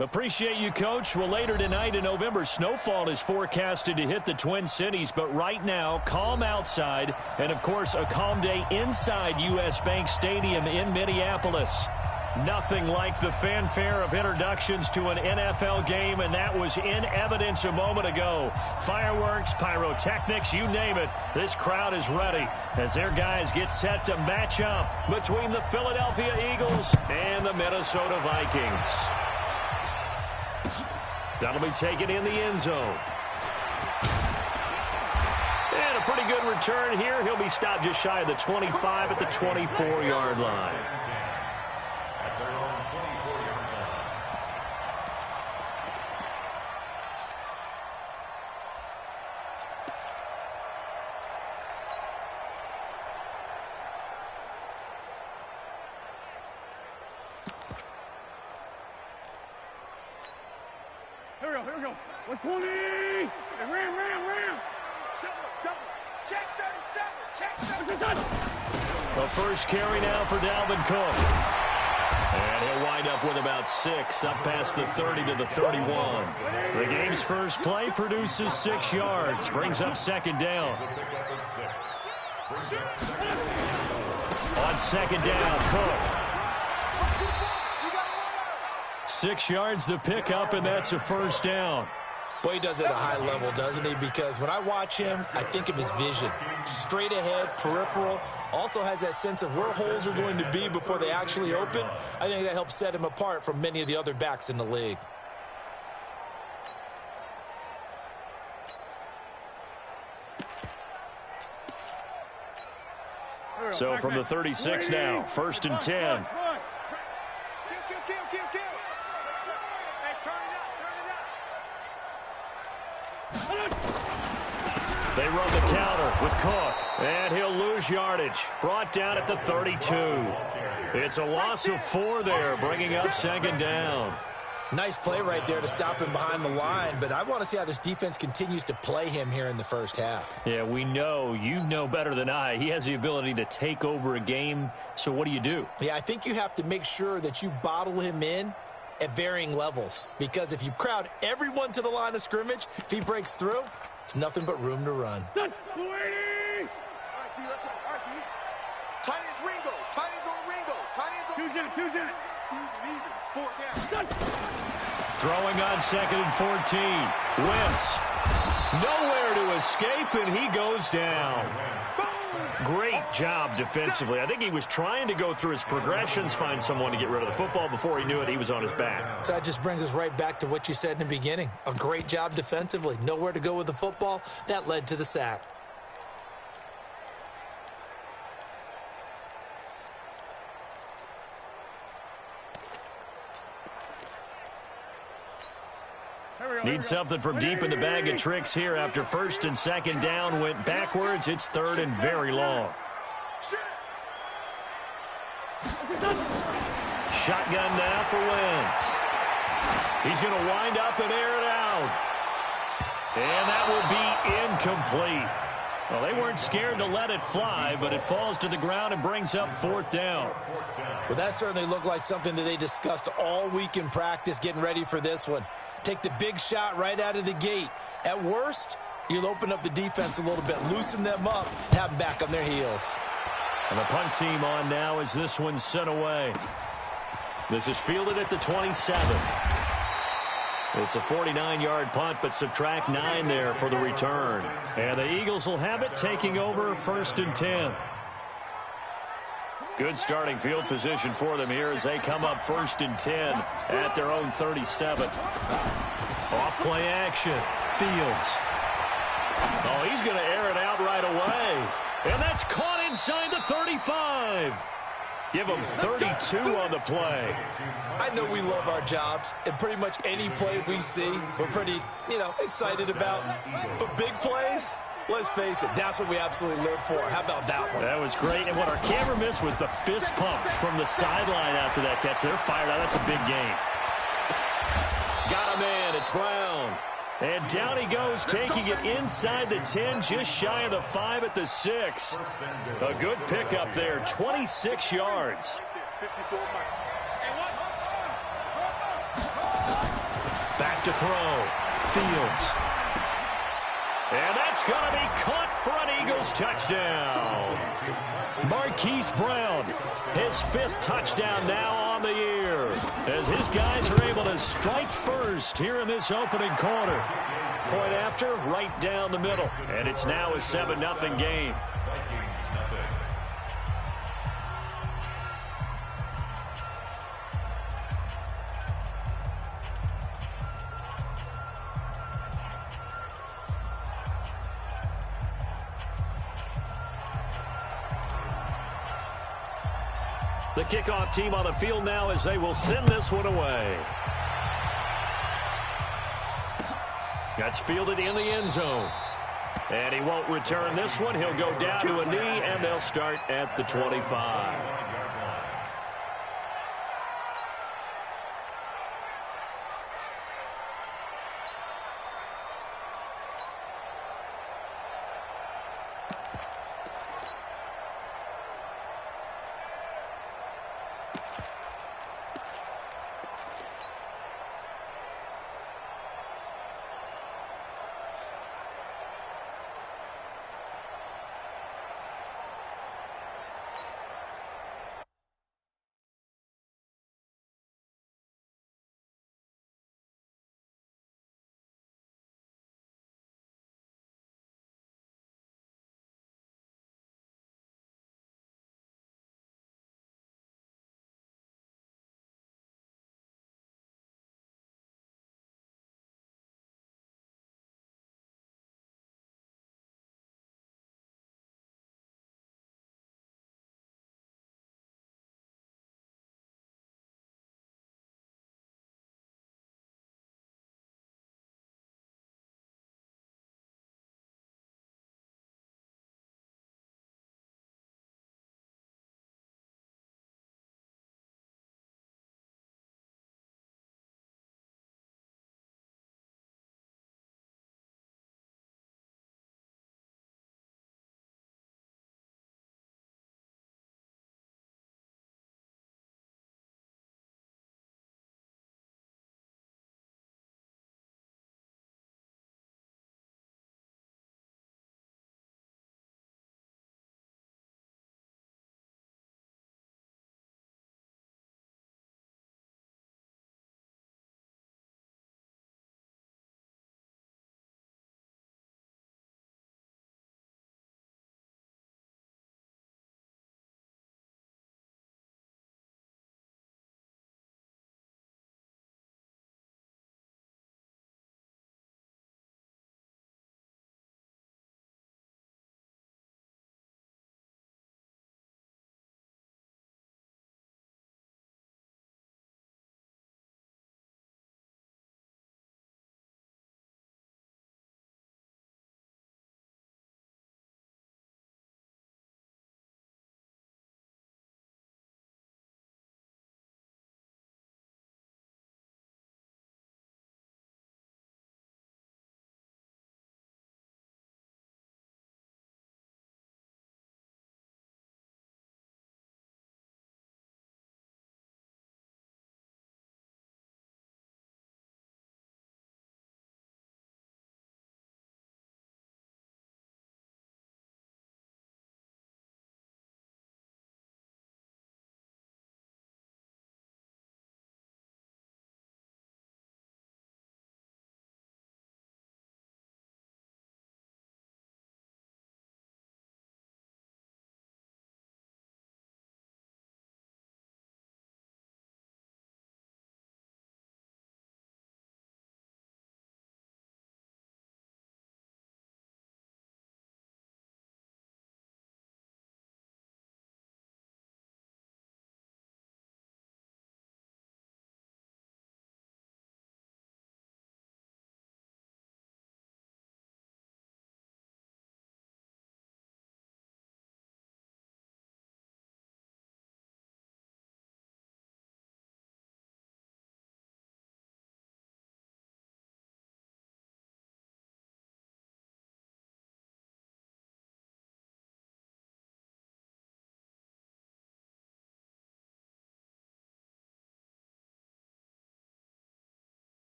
Appreciate you, Coach. Well, later tonight in November, snowfall is forecasted to hit the Twin Cities, but right now, calm outside, and, of course, a calm day inside U.S. Bank Stadium in Minneapolis. Nothing like the fanfare of introductions to an NFL game, and that was in evidence a moment ago. Fireworks, pyrotechnics, you name it. This crowd is ready as their guys get set to match up between the Philadelphia Eagles and the Minnesota Vikings. That'll be taken in the end zone. And a pretty good return here. He'll be stopped just shy of the 25 at the 24-yard line. Here we go. 120. Hey, ram. Double. Check 37. Check 37. The first carry now for Dalvin Cook. And he'll wind up with about 6, up past the 30 to the 31. The game's first play produces 6 yards, brings up second down. On second down, Cook. 6 yards the pickup, and that's a first down. Boy, he does it at a high level, doesn't he? Because when I watch him, I think of his vision. Straight ahead, peripheral. Also has that sense of where holes are going to be before they actually open. I think that helps set him apart from many of the other backs in the league. So from the 36 now, 1st and 10. They run the counter with Cook, and he'll lose yardage. Brought down at the 32. It's a loss of 4 there, bringing up second down. Nice play right there to stop him behind the line, but I want to see how this defense continues to play him here in the first half. Yeah, we know. You know better than I. He has the ability to take over a game, so what do? Yeah, I think you have to make sure that you bottle him in at varying levels, because if you crowd everyone to the line of scrimmage, if he breaks through, there's nothing but room to run. All right, D, let's go. All right, D. Tight end's Ringo. Tight end's on Ringo. Tight end's on... Two jet. Even. 4 down. Throwing on 2nd and 14. Wentz. Nowhere to escape, and he goes down. Great job defensively. I think he was trying to go through his progressions, find someone to get rid of the football. Before he knew it, he was on his back. So that just brings us right back to what you said in the beginning. A great job defensively. Nowhere to go with the football. That led to the sack. Need something from deep in the bag of tricks here after 1st and 2nd down. Went backwards. It's 3rd and very long. Shotgun now for Wentz. He's going to wind up and air it out. And that will be incomplete. Well, they weren't scared to let it fly, but it falls to the ground and brings up 4th down. Well, that certainly looked like something that they discussed all week in practice getting ready for this one. Take the big shot right out of the gate. At worst, you'll open up the defense a little bit, loosen them up, and have them back on their heels. And the punt team on now as this one's sent away. This is fielded at the 27. It's a 49-yard punt, but subtract 9 there for the return. And the Eagles will have it, taking over 1st and 10. Good starting field position for them here as they come up 1st and 10 at their own 37. Off play action. Fields. Oh, he's going to air it out right away. And that's caught inside the 35. Give them 32 on the play. I know we love our jobs, and pretty much any play we see, we're pretty, excited about. But big plays, let's face it, that's what we absolutely live for. How about that one? That was great. And what our camera missed was the fist pumps from the sideline after that catch. They're fired out. That's a big game. Got a man. It's Brown. And down he goes, taking it inside the 10, just shy of the 5 at the 6. A good pickup there, 26 yards. Back to throw. Fields. And that's going to be caught for an Eagles touchdown. Marquise Brown, his 5th touchdown now on the year, as his guys are able to strike first here in this opening quarter. Point after, right down the middle. And it's now a 7-0 game. The kickoff team on the field now as they will send this one away. That's fielded in the end zone. And he won't return this one. He'll go down to a knee, and they'll start at the 25.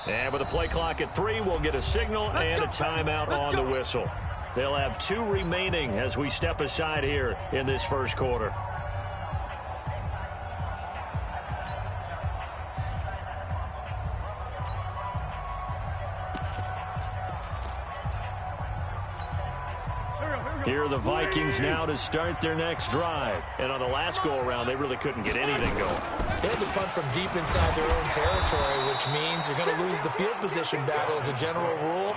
And with a play clock at 3, we'll get a signal and a timeout on the whistle. They'll have 2 remaining as we step aside here in this first quarter. Here are the Vikings now to start their next drive. And on the last go-around, they really couldn't get anything going. They had to punt from deep inside their own territory, which means you're going to lose the field position battle as a general rule.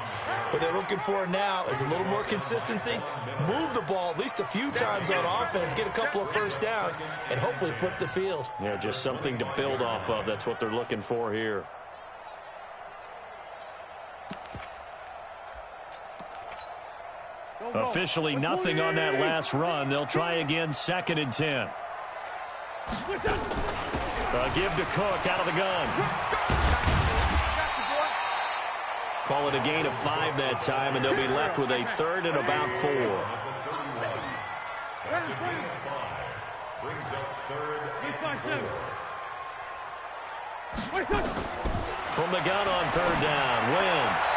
What they're looking for now is a little more consistency, move the ball at least a few times on offense, get a couple of first downs, and hopefully flip the field. Yeah, just something to build off of. That's what they're looking for here. Officially nothing on that last run. They'll try again, 2nd and 10. Give to Cook out of the gun. Call it a gain of 5 that time, and they'll be left with a 3rd and about 4. From the gun on 3rd down, Wentz.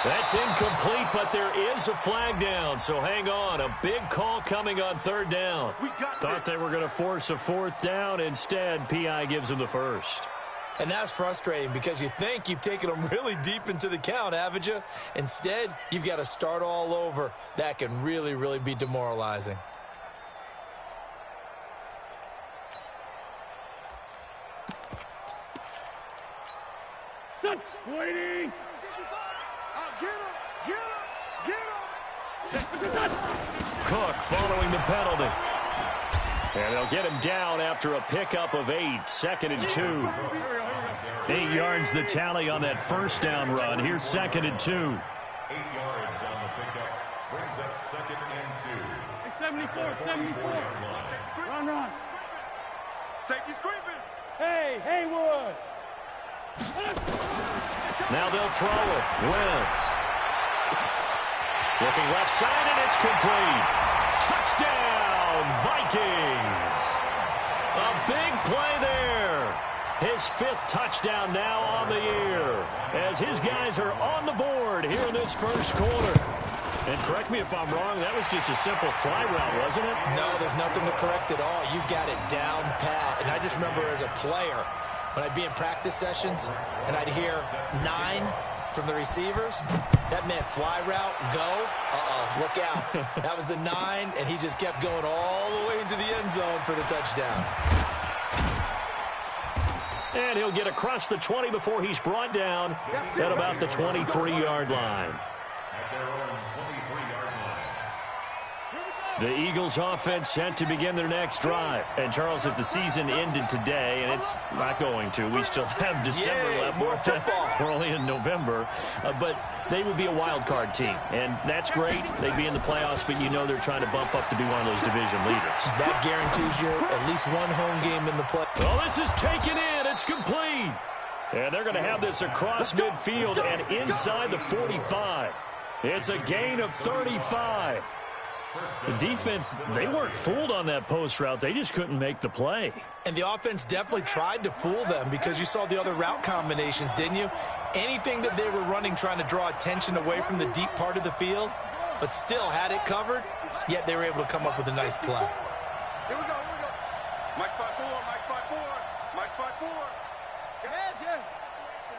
That's incomplete, but there is a flag down, so hang on. A big call coming on 3rd down. Thought they were going to force a 4th down. Instead, P.I. gives them the 1st. And that's frustrating because you think you've taken them really deep into the count, haven't you? Instead, you've got to start all over. That can really, really be demoralizing. Waiting. Cook following the penalty. And they'll get him down after a pickup of 8, 2nd and 2. 8 yards the tally on that 1st down run. Here's 2nd and 2. 8 yards on the pickup. Brings up 2nd and 2. 74. Run. Safety's creeping. Hey, Haywood. Now they'll throw it. Wentz. Looking left side, and it's complete. Touchdown, Vikings. A big play there. His 5th touchdown now on the year as his guys are on the board here in this first quarter. And correct me if I'm wrong, that was just a simple fly route, wasn't it? No, there's nothing to correct at all. You've got it down pat. And I just remember as a player, when I'd be in practice sessions and I'd hear 9 from the receivers, that meant fly route, go, look out. That was the 9, and he just kept going all the way into the end zone for the touchdown. And he'll get across the 20 before he's brought down at about the 23-yard line. The Eagles offense set to begin their next drive. And, Charles, if the season ended today, and it's not going to, we still have December left. More football. We're only in November. But they would be a wild card team. And that's great. They'd be in the playoffs, but you know they're trying to bump up to be one of those division leaders. That guarantees you at least one home game in the play. Well, this is taken in. It's complete. And they're going to have this across midfield and inside the 45. It's a gain of 35. The defense, they weren't fooled on that post route. They just couldn't make the play. And the offense definitely tried to fool them because you saw the other route combinations, didn't you? Anything that they were running trying to draw attention away from the deep part of the field, but still had it covered, yet they were able to come up with a nice play. Here we go. Mike 5-4, Mike 5-4, Mike 5-4.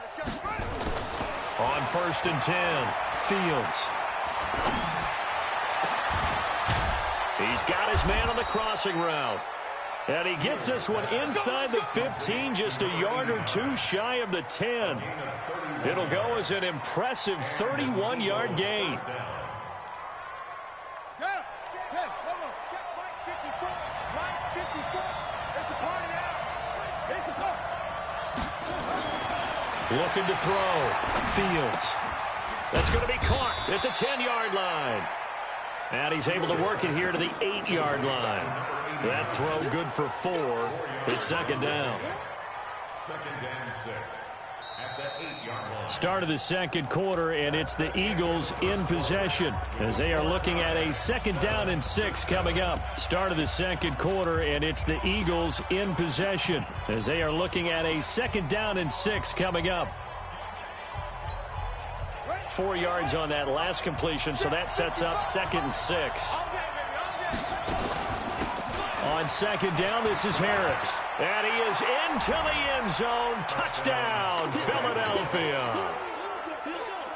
Let's go. On 1st and 10, Fields. He's got his man on the crossing route. And he gets this one inside the 15, just a yard or 2 shy of the 10. It'll go as an impressive 31-yard gain. Looking to throw. Fields. That's going to be caught at the 10-yard line. And he's able to work it here to the 8-yard line. That throw good for 4. It's 2nd down. 2nd and 6 at the 8-yard line. Start of the second quarter, and it's the Eagles in possession as they are looking at a 2nd down and 6 coming up. Start of the second quarter, and it's the Eagles in possession as they are looking at a 2nd down and 6 coming up. 4 yards on that last completion, so that sets up 2nd and 6. On 2nd down, this is Harris. And he is into the end zone. Touchdown, Philadelphia.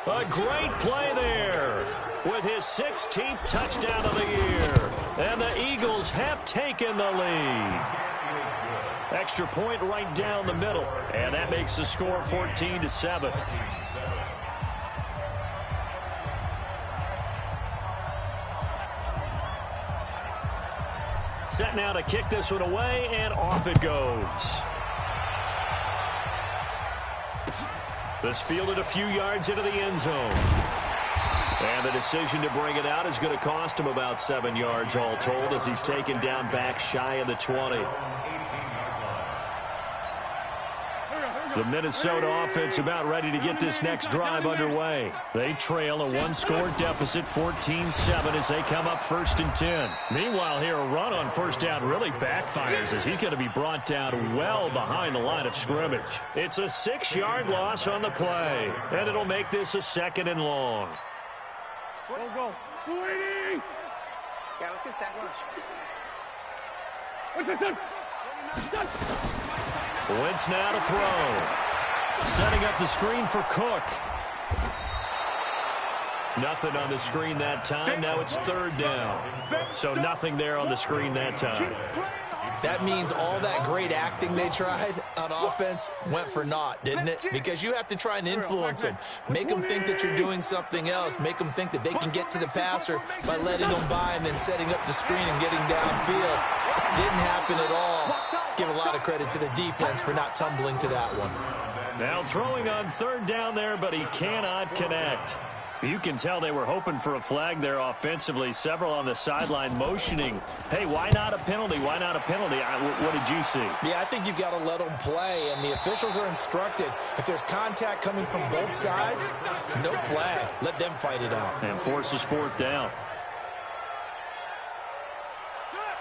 A great play there with his 16th touchdown of the year. And the Eagles have taken the lead. Extra point right down the middle. And that makes the score 14-7. Set now to kick this one away, and off it goes. This fielded a few yards into the end zone. And the decision to bring it out is going to cost him about 7 yards all told as he's taken down back shy of the 20. The Minnesota offense about ready to get this next drive underway. They trail a one-score deficit, 14-7, as they come up 1st and 10. Meanwhile, here a run on 1st down really backfires as he's going to be brought down well behind the line of scrimmage. It's a 6-yard loss on the play, and it'll make this a 2nd and long. Go. 280. Yeah, let's get a sack lunch. Wentz now to throw. Setting up the screen for Cook. Nothing on the screen that time. Now it's 3rd down. So nothing there on the screen that time. That means all that great acting they tried on offense went for naught, didn't it? Because you have to try and influence them. Make them think that you're doing something else. Make them think that they can get to the passer by letting them by and then setting up the screen and getting downfield. Didn't happen at all. Give a lot of credit to the defense for not tumbling to that one. Now throwing on 3rd down there, but he cannot connect. You can tell they were hoping for a flag there offensively. Several on the sideline motioning, hey, why not a penalty? Why not a penalty? What did you see? Yeah, I think you've got to let them play, and the officials are instructed. If there's contact coming from both sides, no flag. Let them fight it out. And forces 4th down.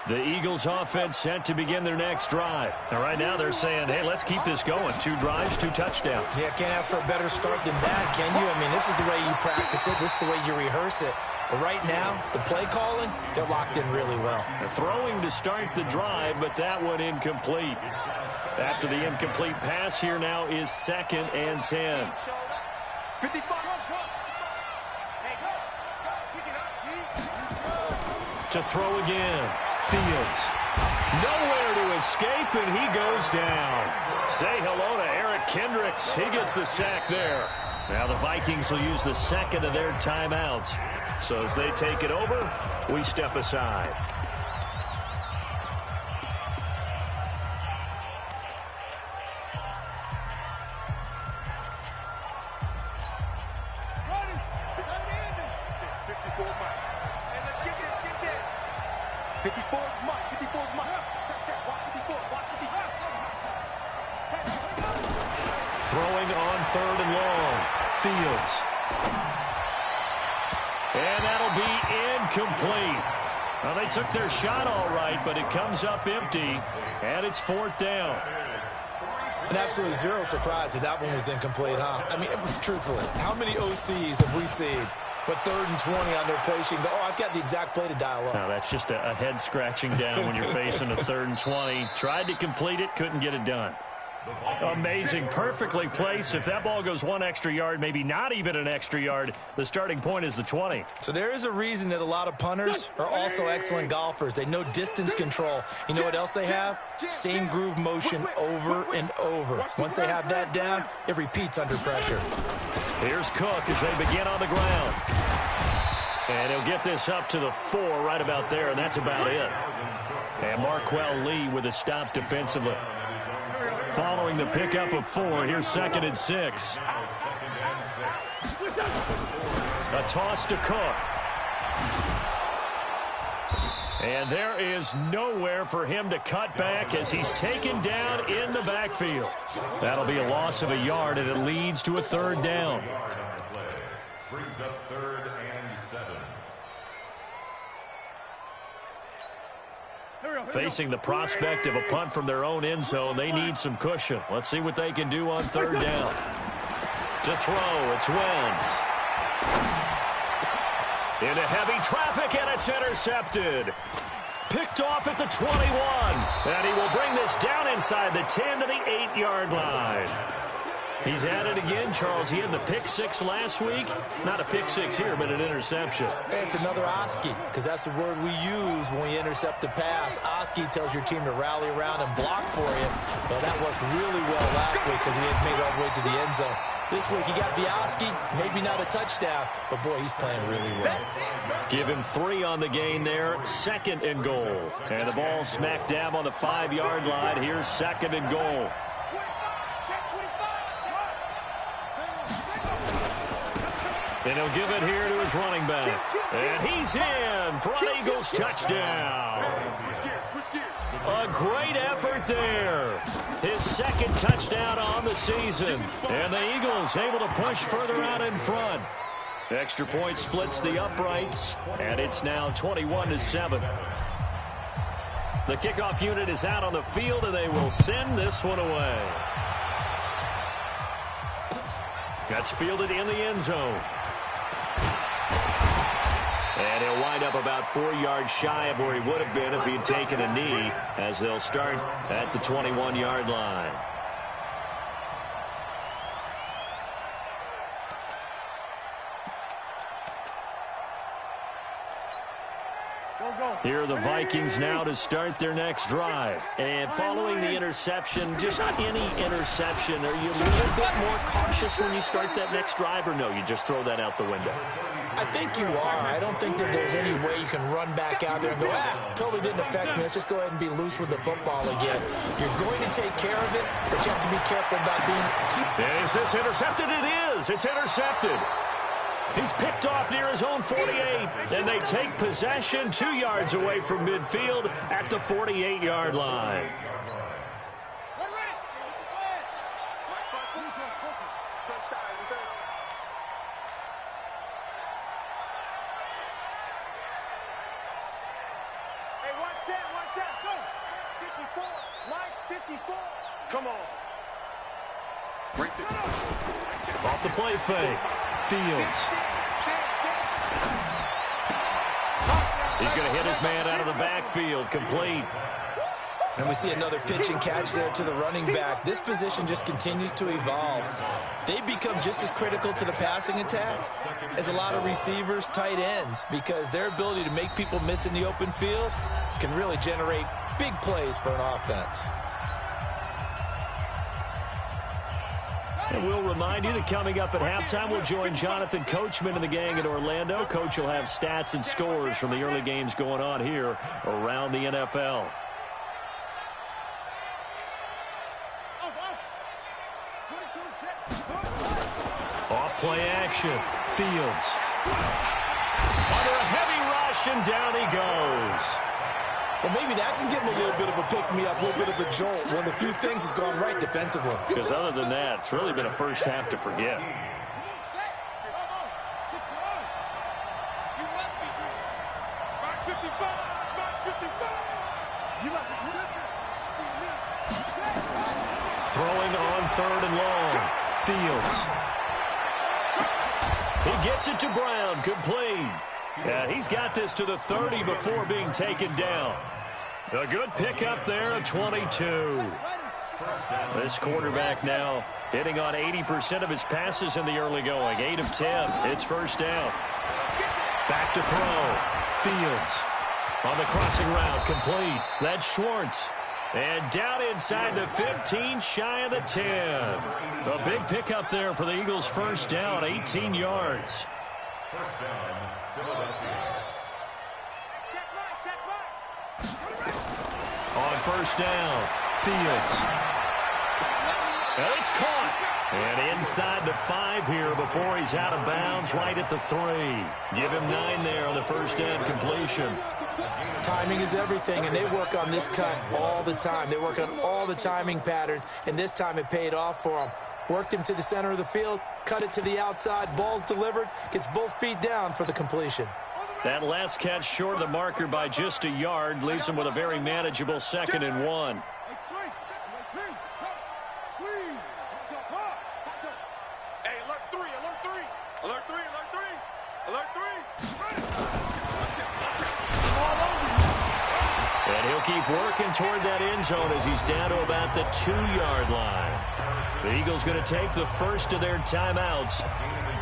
The Eagles offense set to begin their next drive. And right now they're saying, hey, let's keep this going. 2 drives, 2 touchdowns. Yeah, can't ask for a better start than that, can you? I mean, this is the way you practice it. This is the way you rehearse it. But right now, the play calling, they're locked in really well. Throwing to start the drive, but that one incomplete. After the incomplete pass, here now is 2nd and 10. To throw again. Fields. Nowhere to escape, and he goes down. Say hello to Eric Kendricks. He gets the sack there. Now the Vikings will use the 2nd of their timeouts. So as they take it over, we step aside. Throwing on 3rd and long. Fields. And that'll be incomplete. Well, they took their shot all right, but it comes up empty, and it's 4th down. And absolutely zero surprise that one was incomplete, huh? I mean, truthfully, how many OCs have we seen with 3rd and 20 on their play sheet? Oh, I've got the exact play to dial up. No, that's just a head scratching down when you're facing a 3rd and 20. Tried to complete it, couldn't get it done. Amazing, perfectly placed. If that ball goes 1 extra yard, maybe not even an extra yard, the starting point is the 20. So there is a reason that a lot of punters are also excellent golfers. They know distance control. You know what else they have? Same groove motion over and over. Once they have that down, it repeats under pressure. Here's Cook as they begin on the ground. And he'll get this up to the 4 right about there, and that's about it. And Marquell Lee with a stop defensively. Following the pickup of 4, here's 2nd and 6. A toss to Cook. And there is nowhere for him to cut back as he's taken down in the backfield. That'll be a loss of a yard, and it leads to a 3rd down. Brings up 3rd and 7. Facing the prospect of a punt from their own end zone, they need some cushion. Let's see what they can do on 3rd down. To throw, it's Wentz. Into heavy traffic, and it's intercepted. Picked off at the 21. And he will bring this down inside the 10 to the 8-yard line. He's at it again, Charles. He had the pick six last week. Not a pick six here, but an interception. It's another Oski, because that's the word we use when we intercept a pass. Oski tells your team to rally around and block for you. Well, that worked really well last week because he didn't make it all the way to the end zone. This week he got the Oski, maybe not a touchdown, but boy, he's playing really well. Give him 3 on the gain there, 2nd and goal. And the ball smack dab on the 5-yard line. Here's 2nd and goal. And he'll give it here to his running back. And he's in. Front Eagles touchdown. A great effort there. His 2nd touchdown on the season. And the Eagles able to push further out in front. Extra point splits the uprights. And it's now 21-7. The kickoff unit is out on the field, and they will send this one away. That's fielded in the end zone. And he'll wind up about 4 yards shy of where he would have been if he'd taken a knee, as they'll start at the 21-yard line. Here are the Vikings now to start their next drive. And following the interception, just not any interception, are you a little bit more cautious when you start that next drive, or no, you just throw that out the window? I think you are. I don't think that there's any way you can run back out there and go, totally didn't affect me. Let's just go ahead and be loose with the football again. You're going to take care of it, but you have to be careful about being too... Is this intercepted? It is. It's intercepted. He's picked off near his own 48, and they take possession 2 yards away from midfield at the 48-yard line. Come on. Off the play fake. Fields. He's going to hit his man out of the backfield. Complete. And we see another pitch and catch there to the running back. This position just continues to evolve. They become just as critical to the passing attack as a lot of receivers, tight ends, because their ability to make people miss in the open field can really generate big plays for an offense. And we'll remind you that coming up at halftime, we'll join Jonathan Coachman and the gang in Orlando. Coach will have stats and scores from the early games going on here around the NFL. Off play action. Fields. Under a heavy rush, and down he goes. Well, maybe that can give him a little bit of a pick-me-up, a little bit of a jolt. One of the few things has gone right defensively. Because other than that, it's really been a first half to forget. Throwing on 3rd and long. Fields. He gets it to Brown. Complete. Yeah, he's got this to the 30 before being taken down. A good pickup there of 22. This quarterback now hitting on 80% of his passes in the early going. 8 of 10. It's first down. Back to throw. Fields on the crossing route. Complete. That's Schwartz. And down inside the 15, shy of the 10. A big pickup there for the Eagles' first down, 18 yards. First down, Philadelphia. On first down, Fields. And it's caught. And inside the 5 here before he's out of bounds, right at the 3. Give him 9 there on the first down completion. Timing is everything, and they work on this cut all the time. They work on all the timing patterns, and this time it paid off for them. Worked him to the center of the field, cut it to the outside, ball's delivered, gets both feet down for the completion. That last catch short of the marker by just a yard leaves him with a very manageable 2nd and 1. Hey, alert 3, alert 3. Alert 3, alert 3. He'll keep working toward that end zone as he's down to about the 2-yard line. The Eagles going to take the first of their timeouts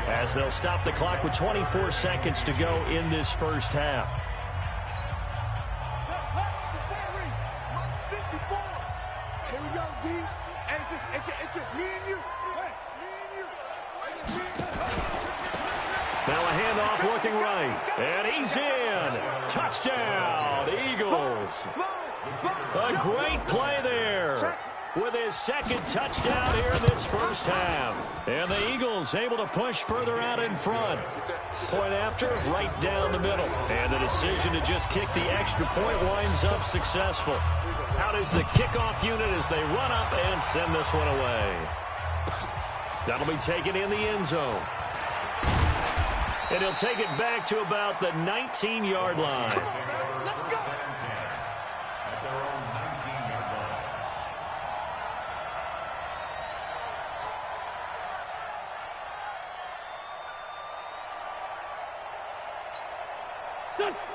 as they'll stop the clock with 24 seconds to go in this first half. Here we go, D. And it's just me and you. Hey, me and you. Now a handoff looking right. And he's in. Touchdown, Eagles. A great play there with his second touchdown here in this first half. And the Eagles able to push further out in front. Point after, right down the middle. And the decision to just kick the extra point winds up successful. Out is the kickoff unit as they run up and send this one away. That'll be taken in the end zone. And he'll take it back to about the 19-yard line.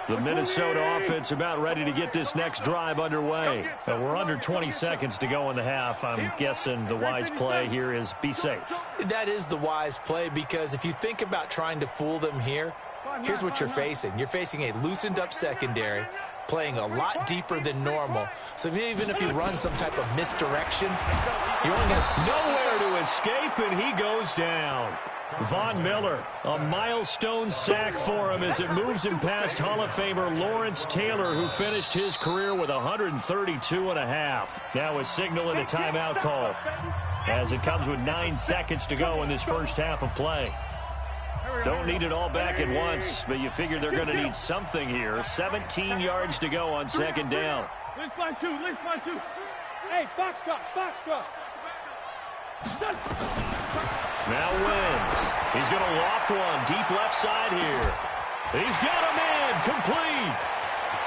The Minnesota offense about ready to get this next drive underway. We're under 20 seconds to go in the half. I'm guessing the wise play here is be safe. That is the wise play, because if you think about trying to fool them here, here's what you're facing. You're facing a loosened up secondary, playing a lot deeper than normal. So even if you run some type of misdirection, you're only going to... Nowhere to escape, and he goes down. Von Miller, a milestone sack for him as it moves him past Hall of Famer Lawrence Taylor, who finished his career with 132.5. Now a signal and a timeout call as it comes with 9 seconds to go in this first half of play. Don't need it all back at once, but you figure they're going to need something here. 17 yards to go on second down. Let's line two. Hey, box drop. Now Wentz. He's going to loft one deep left side here. He's got him in. Complete.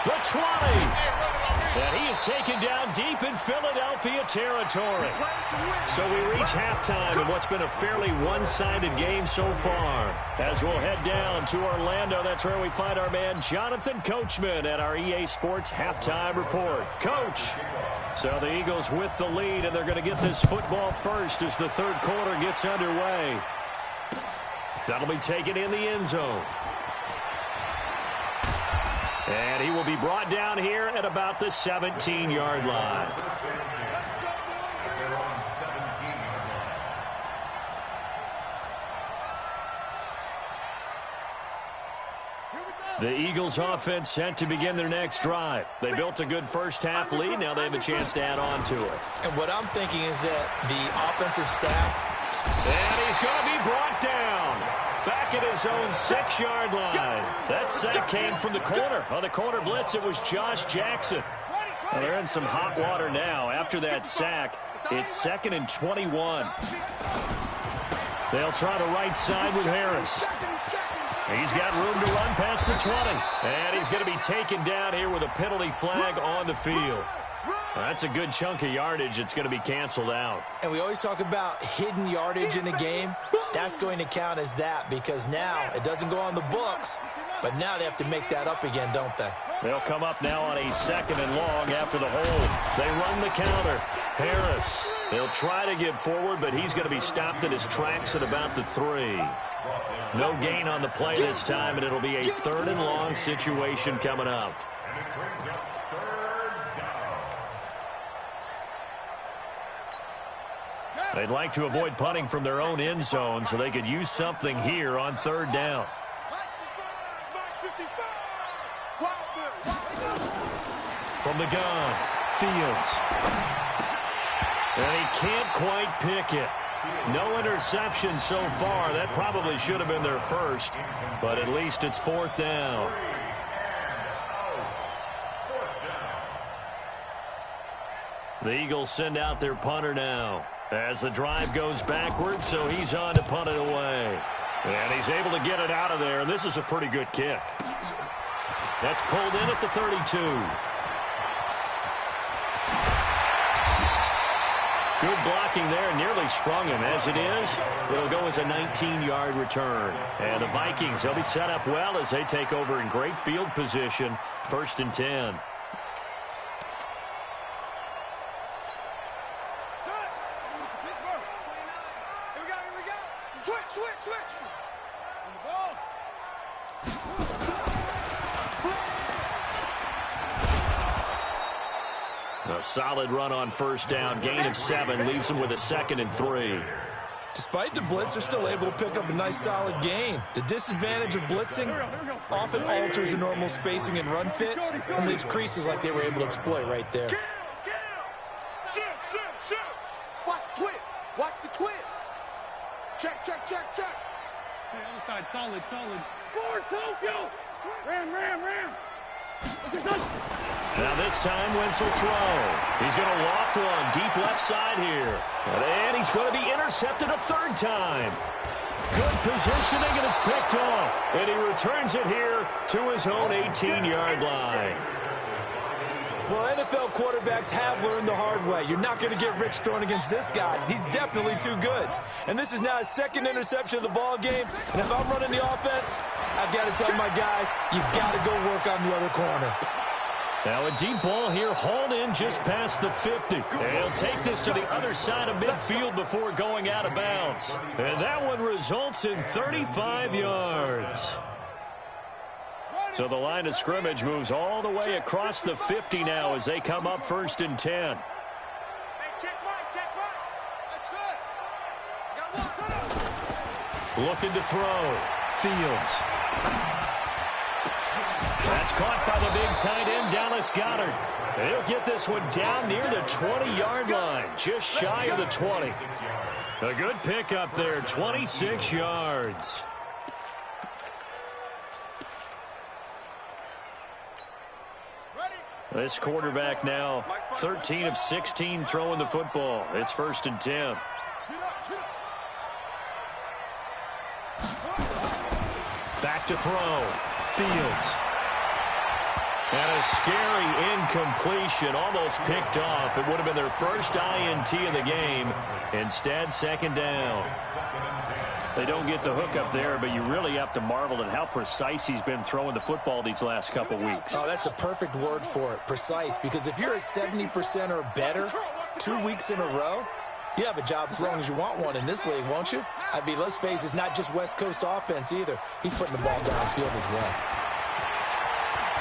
The 20. And he is taken down deep in Philadelphia territory. So we reach halftime in what's been a fairly one-sided game so far. As we'll head down to Orlando, that's where we find our man Jonathan Coachman at our EA Sports Halftime Report. Coach. So the Eagles with the lead, and they're going to get this football first as the third quarter gets underway. That'll be taken in the end zone. And he will be brought down here at about the 17-yard line. The Eagles offense set to begin their next drive. They built a good first half lead. Now they have a chance to add on to it. And what I'm thinking is that the offensive staff... And he's going to be brought down. Back at his own 6-yard line. That sack came from the corner. On the corner blitz, it was Josh Jackson. Well, they're in some hot water now. After that sack, it's 2nd and 21. They'll try the right side with Harris. He's got room to run past the 20. And he's going to be taken down here with a penalty flag on the field. That's a good chunk of yardage. It's going to be canceled out. And we always talk about hidden yardage in a game. That's going to count as that, because now it doesn't go on the books, but now they have to make that up again, don't they? They'll come up now on a 2nd and long after the hold. They run the counter. Harris, they'll try to get forward, but he's going to be stopped in his tracks at about the 3. No gain on the play this time, and it'll be a 3rd and long situation coming up. They'd like to avoid punting from their own end zone so they could use something here on 3rd down. From the gun, Fields. And he can't quite pick it. No interception so far. That probably should have been their first, but at least it's 4th down. The Eagles send out their punter now as the drive goes backwards, so he's on to punt it away. And he's able to get it out of there, and this is a pretty good kick. That's pulled in at the 32. Good blocking there, nearly sprung him. As it is, it'll go as a 19-yard return. And the Vikings, they'll be set up well as they take over in great field position, 1st and 10. Switch. On the ball. A solid run on first down. Gain of 7 leaves him with a 2nd and 3. Despite the blitz, they're still able to pick up a nice, solid gain. The disadvantage of blitzing often alters the normal spacing and run fits and leaves creases like they were able to exploit right there. Shoot. Watch the twist. Watch the twist. Check. Hey, other side, solid. Score, Tokyo! Ram! Now this time, Wentz will throw. He's going to loft one deep left side here. And he's going to be intercepted a 3rd time. Good positioning, and it's picked off. And he returns it here to his own 18-yard line. Well, NFL quarterbacks have learned the hard way. You're not going to get rich throwing against this guy. He's definitely too good. And this is now his 2nd interception of the ball game. And if I'm running the offense, I've got to tell my guys, you've got to go work on the other corner. Now a deep ball here, hauled in just past the 50. And he'll take this to the other side of midfield before going out of bounds. And that one results in 35 yards. So the line of scrimmage moves all the way across the 50 now as they come up 1st and 10. Hey, check right. That's it. Looking to throw. Fields. That's caught by the big tight end, Dallas Goedert. He'll get this one down near the 20-yard line, just shy of the 20. A good pickup there, 26 yards. This quarterback now 13 of 16 throwing the football. It's 1st and 10. Back to throw. Fields. And a scary incompletion, almost picked off. It would have been their first INT of the game. Instead, 2nd down. They don't get the hook up there, but you really have to marvel at how precise he's been throwing the football these last couple weeks. Oh, that's the perfect word for it, precise, because if you're at 70% or better 2 weeks in a row, you have a job as long as you want one in this league, won't you? I mean, let's face it, it's not just West Coast offense either. He's putting the ball downfield as well.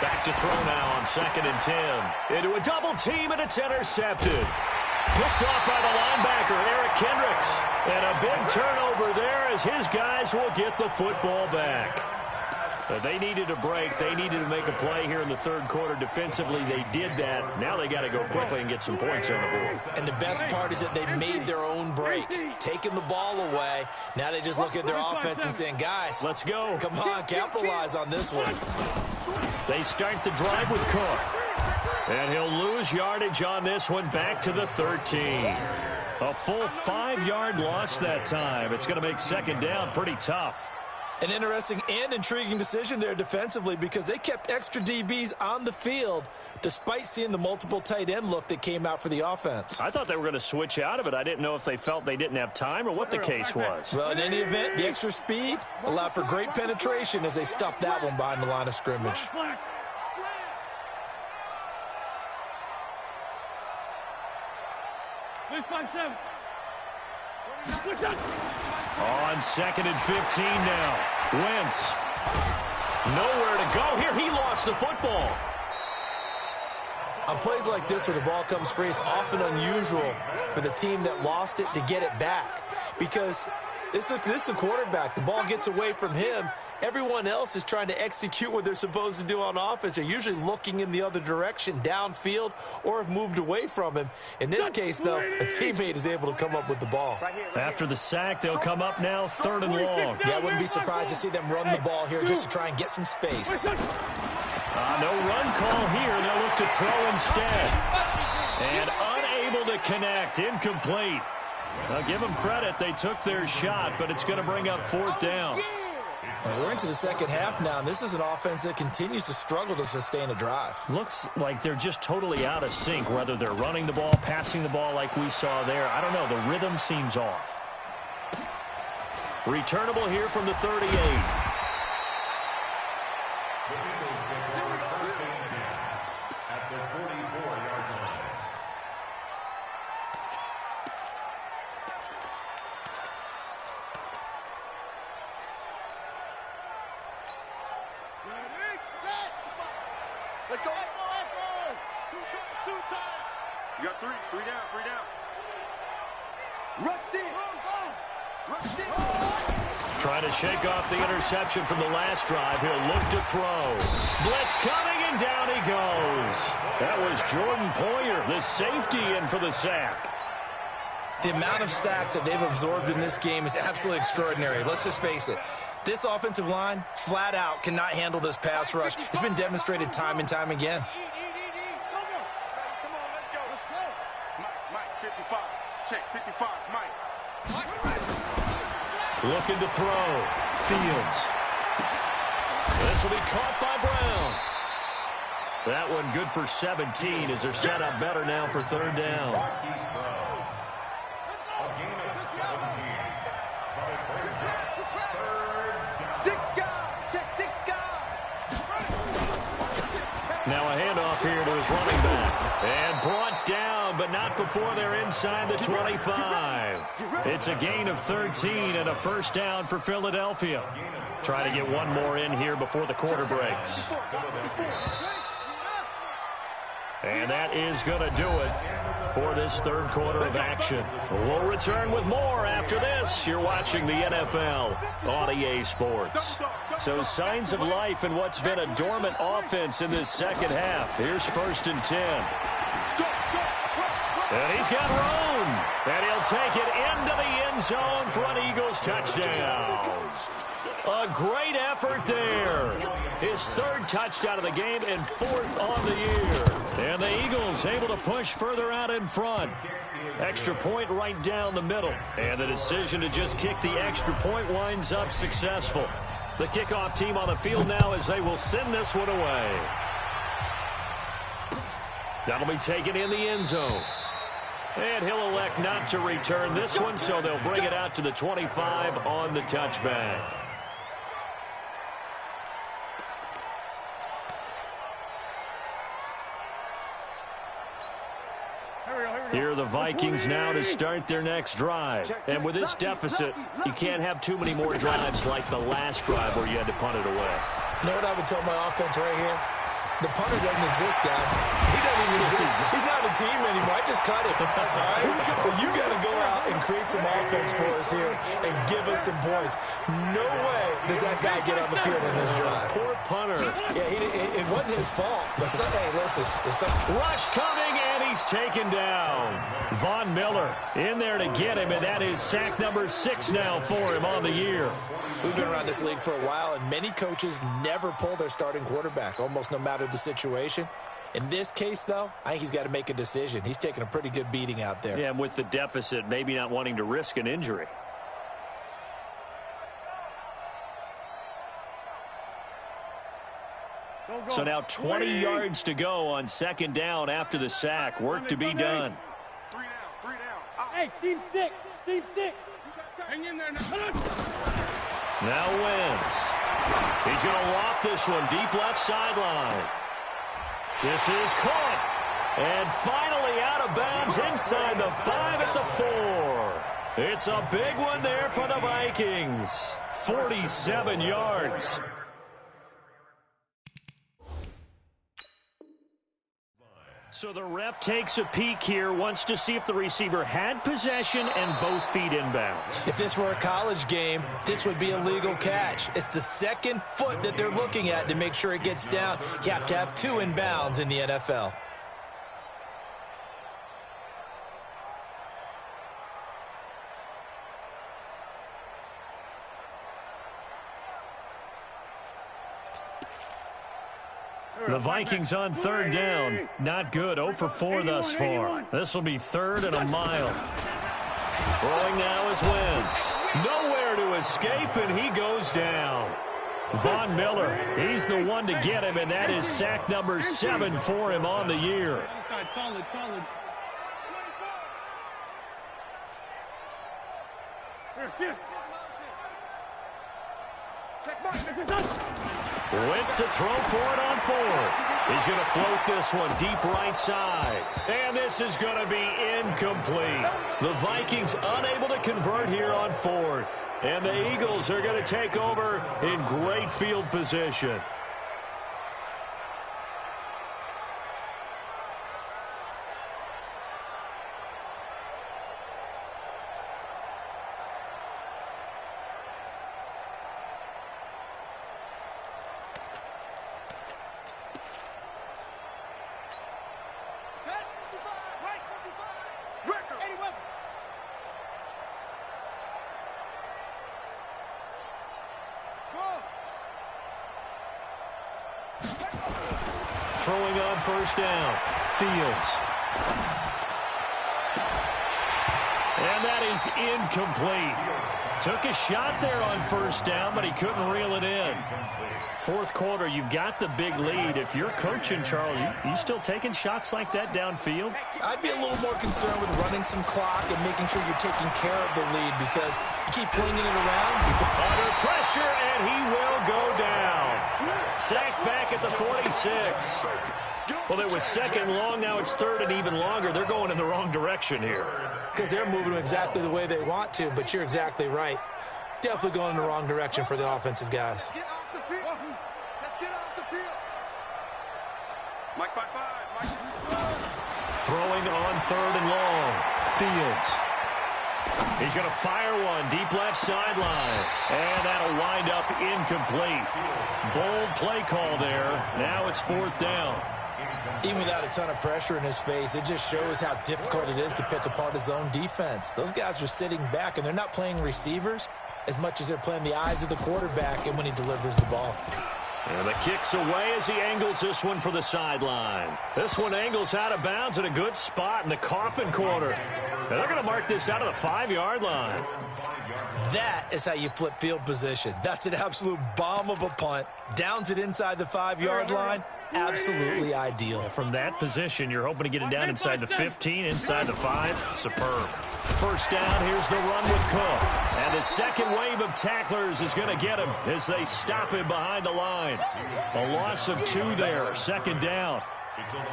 Back to throw now on 2nd and 10. Into a double team, and it's intercepted. Picked off by the linebacker, Eric Kendricks. And a big turnover there as his guys will get the football back. They needed a break. They needed to make a play here in the 3rd quarter. Defensively, they did that. Now they got to go quickly and get some points on the board. And the best part is that they made their own break, taking the ball away. Now they just look at their offense and saying, guys, let's go. Come on, capitalize on this one. They start the drive with Cook. And he'll lose yardage on this one, back to the 13. A full 5-yard loss that time. It's going to make 2nd down pretty tough. An interesting and intriguing decision there defensively because they kept extra DBs on the field despite seeing the multiple tight end look that came out for the offense. I thought they were going to switch out of it. I didn't know if they felt they didn't have time or what the case was. Well, in any event, the extra speed allowed for great penetration as they stuffed that one behind the line of scrimmage. On 2nd and 15 now. Wentz. Nowhere to go here. He lost the football. On plays like this where the ball comes free, it's often unusual for the team that lost it to get it back. Because this is the quarterback. The ball gets away from him. Everyone else is trying to execute what they're supposed to do on offense. They're usually looking in the other direction, downfield, or have moved away from him. In this case, though, a teammate is able to come up with the ball. After the sack, they'll come up now 3rd and long. Yeah, I wouldn't be surprised to see them run the ball here just to try and get some space. No run call here. They'll look to throw instead. And unable to connect. Incomplete. Now, give them credit. They took their shot, but it's going to bring up 4th down. Well, we're into the 2nd half now, and this is an offense that continues to struggle to sustain a drive. Looks like they're just totally out of sync, whether they're running the ball, passing the ball like we saw there. I don't know. The rhythm seems off. Returnable here from the 38. At the 44-yard line. Let's go. Two times. You got three down. Rush it. Rush it. Trying to shake off the interception from the last drive. He'll look to throw. Blitz coming, and down he goes. That was Jordan Poyer, the safety, in for the sack. The amount of sacks that they've absorbed in this game is absolutely extraordinary. Let's just face it. This offensive line, flat out, cannot handle this pass rush. It's been demonstrated time and time again. Come on, let's go. Mike, 55. Check, 55, Mike. Looking to throw. Fields. This will be caught by Brown. That one good for 17 as they're set up better now for third down. Now a handoff here to his running back. And brought down, but not before they're inside the 25. It's a gain of 13 and a first down for Philadelphia. Try to get one more in here before the quarter breaks. And that is going to do it for this third quarter of action. We'll return with more after this. You're watching the NFL on EA Sports. So signs of life in what's been a dormant offense in this second half. Here's 1st and 10. And he's got room. And he'll take it into the end zone for an Eagles touchdown. A great effort there. His 3rd touchdown of the game and 4th on the year. And the Eagles able to push further out in front. Extra point right down the middle. And the decision to just kick the extra point winds up successful. The kickoff team on the field now as they will send this one away. That'll be taken in the end zone. And he'll elect not to return this one, so they'll bring it out to the 25 on the touchback. Here are the Vikings now to start their next drive. And with this deficit, you can't have too many more drives like the last drive where you had to punt it away. You know what I would tell my offense right here? The punter doesn't exist, guys. He doesn't even exist. He's not a team anymore. I just cut him. All right? So you got to go out and create some offense for us here and give us some points. No way does that guy get on the field in this drive. Poor punter. Yeah, it wasn't his fault. But hey, listen. Rush coming, and he's taken down. Von Miller in there to get him, and that is sack number 6 now for him on the year. We've been around this league for a while, and many coaches never pull their starting quarterback, almost no matter the situation. In this case, though, I think he's got to make a decision. He's taking a pretty good beating out there. Yeah, and with the deficit, maybe not wanting to risk an injury. So now 20 yards to go on 2nd down after the sack. Work to be done. 3 down. Hey, seam 6. Hang in there now. Now Wentz. He's going to loft this one deep left sideline. This is caught. And finally out of bounds inside the 5 at the 4. It's a big one there for the Vikings. 47 yards. So the ref takes a peek here, wants to see if the receiver had possession and both feet inbounds. If this were a college game, this would be a legal catch. It's the 2nd foot that they're looking at to make sure it gets down. You have to have 2 inbounds in the NFL. The Vikings on 3rd down. Not good. 0 for 4 thus far. This will be 3rd and a mile. Throwing now is Wentz. Nowhere to escape, and he goes down. Von Miller, he's the one to get him, and that is sack number 7 for him on the year. Solid. Wentz to throw for it on 4th. He's going to float this one deep right side. And this is going to be incomplete. The Vikings unable to convert here on 4th. And the Eagles are going to take over in great field position. throwing on first down. Fields. And that is incomplete. Took a shot there on first down, but he couldn't reel it in. Fourth quarter, you've got the big lead. If you're coaching, Charles, you still taking shots like that downfield? I'd be a little more concerned with running some clock and making sure you're taking care of the lead, because you keep flinging it around. Under pressure, and he will go down. Sacked back at the 46. Well, it was second long. Now it's third and even longer. They're going in the wrong direction here. Because they're moving exactly the way they want to, but you're exactly right. Definitely going in the wrong direction for the offensive guys. Get off the field. Let's get off the field. Mike, Mike. Throwing on third and long. Fields. He's going to fire one deep left sideline. And that'll wind up incomplete. Bold play call there. Now it's fourth down. Even without a ton of pressure in his face, it just shows how difficult it is to pick apart his own defense. Those guys are sitting back, and they're not playing receivers as much as they're playing the eyes of the quarterback and when he delivers the ball. And the kick's away as he angles this one for the sideline. This one angles out of bounds in a good spot in the coffin corner. And they're going to mark this out of the 5-yard line. That is how you flip field position. That's an absolute bomb of a punt. Downs it inside the 5-yard line. Absolutely ideal. From that position, you're hoping to get it down inside the 15, inside the 5. Superb. First down, here's the run with Cook. And the second wave of tacklers is going to get him as they stop him behind the line. A loss of 2 there, second down.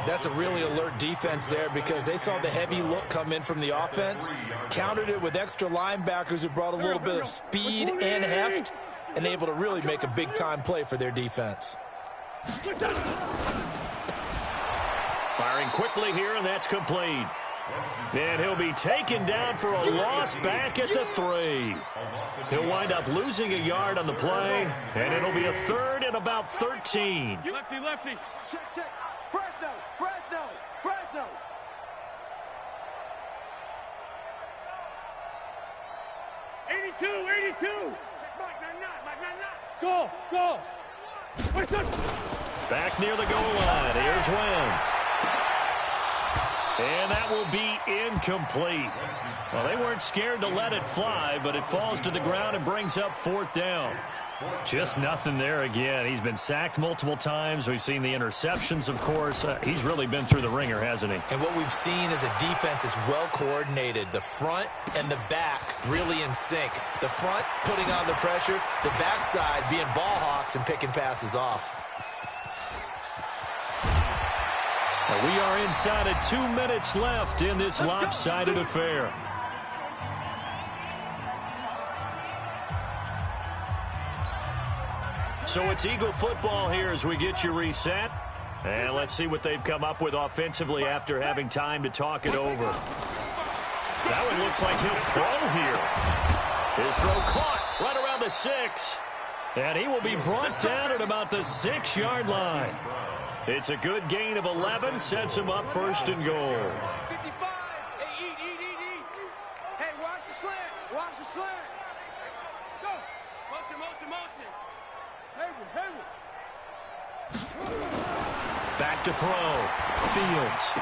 That's a really alert defense there, because they saw the heavy look come in from the offense, countered it with extra linebackers who brought a little bit of speed and heft, and able to really make a big-time play for their defense. Firing quickly here, and that's complete. And he'll be taken down for a loss back at the 3. He'll wind up losing a yard on the play, and it'll be a third and about 13. Lefty. Check. Fresno. 82. Mike, Go. Back near the goal line. Here's Wentz. And that will be incomplete. Well, they weren't scared to let it fly, but it falls to the ground and brings up fourth down. Just nothing there again. He's been sacked multiple times. We've seen the interceptions, of course. He's really been through the ringer, hasn't he? And what we've seen is a defense that's well coordinated. The front and the back really in sync. The front putting on the pressure, the backside being ball hawks and picking passes off. We are inside of 2 minutes left in this lopsided affair. So it's Eagle football here as we get you reset. And let's see what they've come up with offensively after having time to talk it over. That one looks like he'll throw here. His throw caught right around the 6. And he will be brought down at about the 6-yard line. It's a good gain of 11, sets him up first and goal. 55. Hey, eat. Hey, watch the slant. Go. Motion. Hayward. Back to throw. Fields.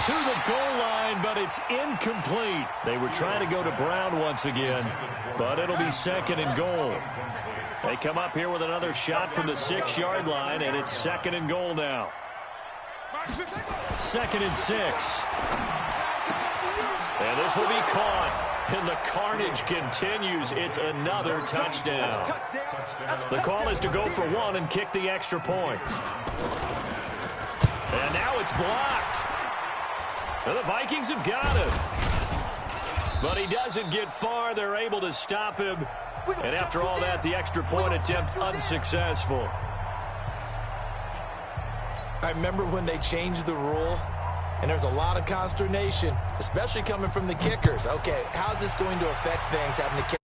To the goal line, but it's incomplete. They were trying to go to Brown once again, but it'll be second and goal. They come up here with another shot from the 6-yard line, and it's second and goal now. Second and 6. And this will be caught. And the carnage continues. It's another touchdown. The call is to go for 1 and kick the extra point. And now it's blocked. And the Vikings have got him. But he doesn't get far. They're able to stop him. And after all that, the extra point attempt unsuccessful. I remember when they changed the rule, and there's a lot of consternation, especially coming from the kickers. Okay, how's this going to affect things having to kick?